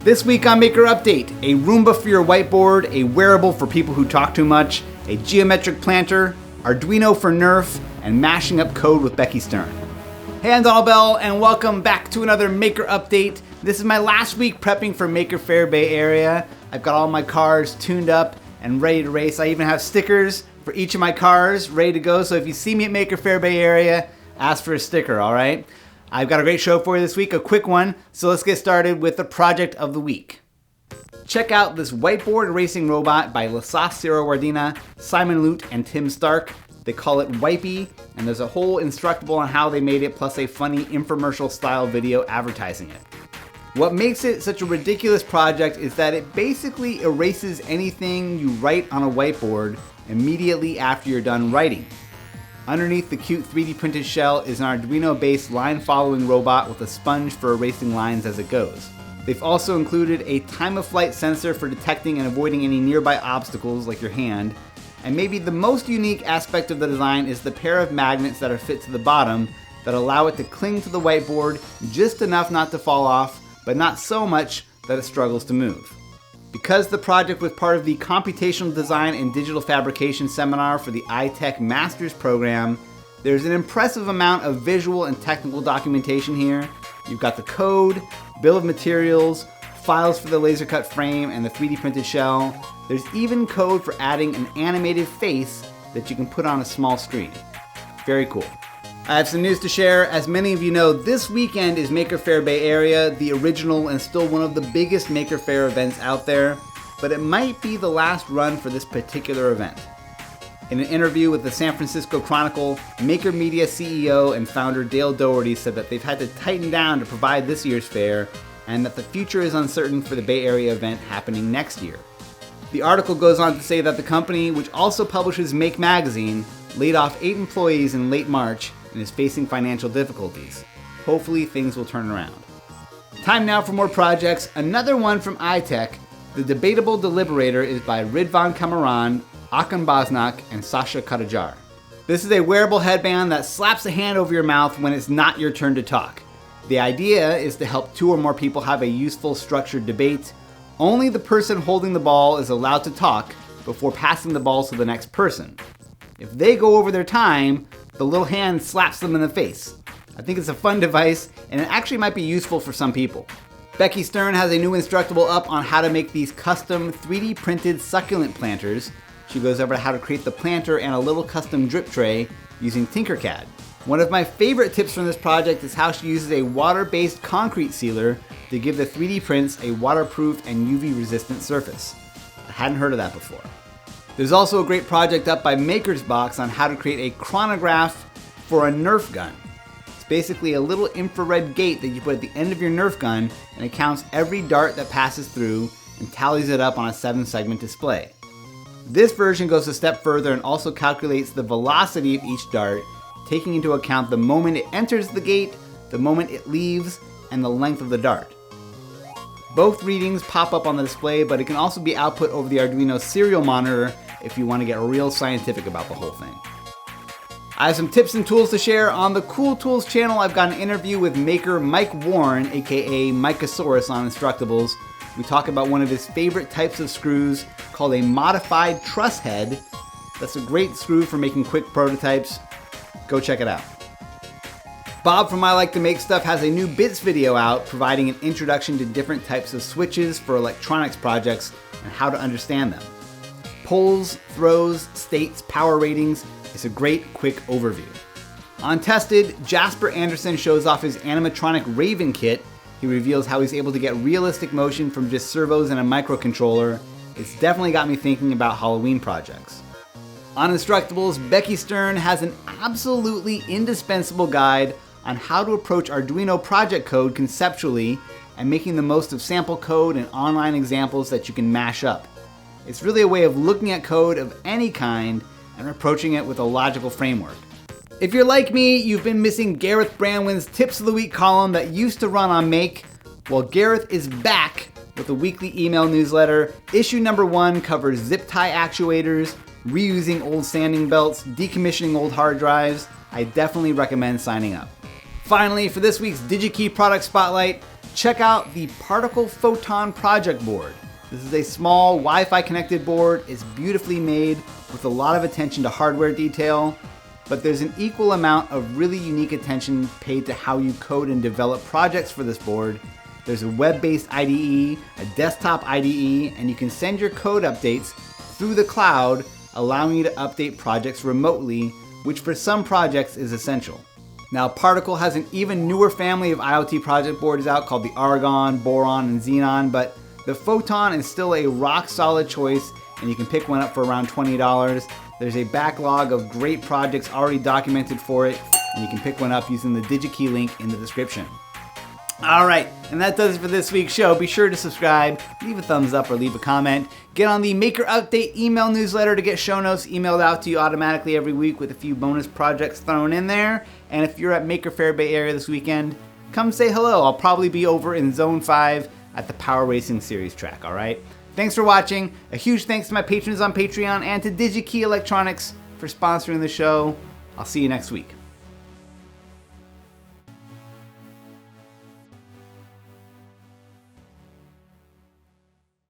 This week on Maker Update, a Roomba for your whiteboard, a wearable for people who talk too much, a geometric planter, Arduino for Nerf, and mashing up code with Becky Stern. Hey, I'm Donald Bell, and welcome back to another Maker Update. This is my last week prepping for Maker Faire Bay Area. I've got all my cars tuned up and ready to race. I even have stickers for each of my cars ready to go, so if you see me at Maker Faire Bay Area, ask for a sticker, all right? I've got a great show for you this week, a quick one, so let's get started with the project of the week. Check out this whiteboard racing robot by Lasath, Siriwardena, Simon Lute, and Tim Stark. They call it Wipy, and there's a whole instructable on how they made it, plus a funny infomercial-style video advertising it. What makes it such a ridiculous project is that it basically erases anything you write on a whiteboard immediately after you're done writing. Underneath the cute 3D printed shell is an Arduino-based line-following robot with a sponge for erasing lines as it goes. They've also included a time-of-flight sensor for detecting and avoiding any nearby obstacles like your hand, and maybe the most unique aspect of the design is the pair of magnets that are fit to the bottom that allow it to cling to the whiteboard just enough not to fall off, but not so much that it struggles to move. Because the project was part of the Computational Design and Digital Fabrication Seminar for the iTech Masters program, there's an impressive amount of visual and technical documentation here. You've got the code, bill of materials, files for the laser cut frame and the 3D printed shell. There's even code for adding an animated face that you can put on a small screen. Very cool. I have some news to share. As many of you know, this weekend is Maker Faire Bay Area, the original and still one of the biggest Maker Faire events out there, but it might be the last run for this particular event. In an interview with the San Francisco Chronicle, Maker Media CEO and founder Dale Doherty said that they've had to tighten down to provide this year's fair, and that the future is uncertain for the Bay Area event happening next year. The article goes on to say that the company, which also publishes Make Magazine, laid off 8 employees in late March and is facing financial difficulties. Hopefully things will turn around. Time now for more projects. Another one from iTech. The Debatable Deliberator is by Ridvan, Kahraman, Okan, Basnak, and Sacha, Cutajar. This is a wearable headband that slaps a hand over your mouth when it's not your turn to talk. The idea is to help 2 or more people have a useful, structured debate. Only the person holding the ball is allowed to talk before passing the ball to the next person. If they go over their time, the little hand slaps them in the face. I think it's a fun device, and it actually might be useful for some people. Becky Stern has a new instructable up on how to make these custom 3D printed succulent planters. She goes over how to create the planter and a little custom drip tray using Tinkercad. One of my favorite tips from this project is how she uses a water-based concrete sealer to give the 3D prints a waterproof and UV-resistant surface. I hadn't heard of that before. There's also a great project up by MakersBox on how to create a chronograph for a Nerf gun. It's basically a little infrared gate that you put at the end of your Nerf gun, and it counts every dart that passes through and tallies it up on a 7-segment display. This version goes a step further and also calculates the velocity of each dart, taking into account the moment it enters the gate, the moment it leaves, and the length of the dart. Both readings pop up on the display, but it can also be output over the Arduino serial monitor if you want to get real scientific about the whole thing. I have some tips and tools to share. On the Cool Tools channel, I've got an interview with maker Mike Warren, aka Mikeosaurus on Instructables. We talk about one of his favorite types of screws called a modified truss head. That's a great screw for making quick prototypes. Go check it out. Bob from I Like to Make Stuff has a new bits video out providing an introduction to different types of switches for electronics projects and how to understand them. Poles, throws, states, power ratings. It's a great quick overview. On Tested, Jasper Anderson shows off his animatronic Raven kit. He reveals how he's able to get realistic motion from just servos and a microcontroller. It's definitely got me thinking about Halloween projects. On Instructables, Becky Stern has an absolutely indispensable guide on how to approach Arduino project code conceptually and making the most of sample code and online examples that you can mash up. It's really a way of looking at code of any kind and approaching it with a logical framework. If you're like me, you've been missing Gareth Branwyn's Tips of the Week column that used to run on Make. Well, Gareth is back with a weekly email newsletter. Issue number 1 covers zip tie actuators, reusing old sanding belts, decommissioning old hard drives. I definitely recommend signing up. Finally, for this week's Digi-Key product spotlight, check out the Particle Photon Project Board. This is a small Wi-Fi connected board. It's beautifully made with a lot of attention to hardware detail, but there's an equal amount of really unique attention paid to how you code and develop projects for this board. There's a web-based IDE, a desktop IDE, and you can send your code updates through the cloud, allowing you to update projects remotely, which for some projects is essential. Now, Particle has an even newer family of IoT project boards out called the Argon, Boron, and Xenon, but the Photon is still a rock-solid choice, and you can pick one up for around $20. There's a backlog of great projects already documented for it, and you can pick one up using the Digi-Key link in the description. All right, and that does it for this week's show. Be sure to subscribe, leave a thumbs up, or leave a comment. Get on the Maker Update email newsletter to get show notes emailed out to you automatically every week with a few bonus projects thrown in there. And if you're at Maker Faire Bay Area this weekend, come say hello. I'll probably be over in Zone 5 at the Power Racing Series track, all right? Thanks for watching. A huge thanks to my patrons on Patreon and to Digi-Key Electronics for sponsoring the show. I'll see you next week.